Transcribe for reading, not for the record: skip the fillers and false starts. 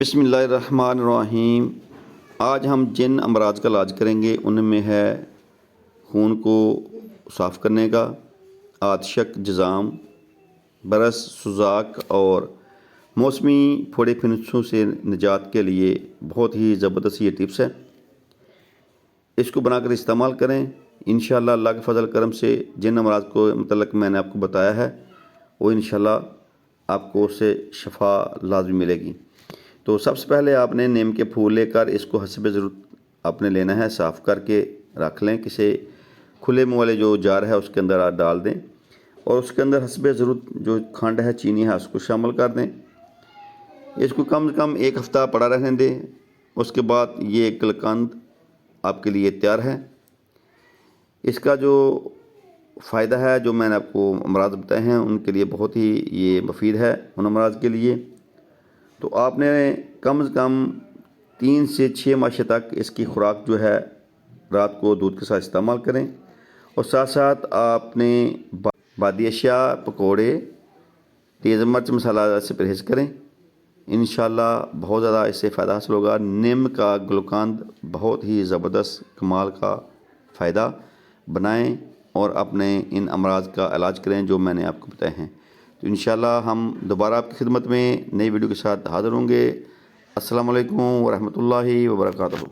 بسم اللہ الرحمن الرحیم۔ آج ہم جن امراض کا علاج کریں گے ان میں ہے خون کو صاف کرنے کا، آتشک، جزام، برس، سوزاک اور موسمی پھوڑے پھنسوں سے نجات کے لیے بہت ہی زبردست یہ ٹپس ہے۔ اس کو بنا کر استعمال کریں، انشاءاللہ اللہ کے فضل کرم سے جن امراض کو متعلق میں نے آپ کو بتایا ہے وہ انشاءاللہ آپ کو اس سے شفا لازمی ملے گی۔ تو سب سے پہلے آپ نے نیم کے پھول لے کر اس کو حسب ضرورت آپ نے لینا ہے، صاف کر کے رکھ لیں، کسی کھلے منہ والے جو جار ہے اس کے اندر آپ ڈال دیں اور اس کے اندر حسب ضرورت جو کھنڈ ہے، چینی ہے، اس کو شامل کر دیں۔ اس کو کم از کم 1 ہفتہ پڑا رہنے دیں۔ اس کے بعد یہ گلقند آپ کے لیے تیار ہے۔ اس کا جو فائدہ ہے، جو میں نے آپ کو امراض بتائے ہیں ان کے لیے بہت ہی یہ مفید ہے، ان امراض کے لیے۔ تو آپ نے کم از کم 3 سے 6 ماشے تک اس کی خوراک جو ہے رات کو دودھ کے ساتھ استعمال کریں، اور ساتھ ساتھ آپ نے بادی اشیاء، پکوڑے، تیز مرچ مسالہ سے پرہیز کریں۔ انشاءاللہ بہت زیادہ اس سے فائدہ حاصل ہوگا۔ نیم کا گلوکند بہت ہی زبردست کمال کا فائدہ بنائیں اور اپنے ان امراض کا علاج کریں جو میں نے آپ کو بتائے ہیں۔ تو انشاءاللہ ہم دوبارہ آپ کی خدمت میں نئی ویڈیو کے ساتھ حاضر ہوں گے۔ السلام علیکم ورحمۃ اللہ وبرکاتہ۔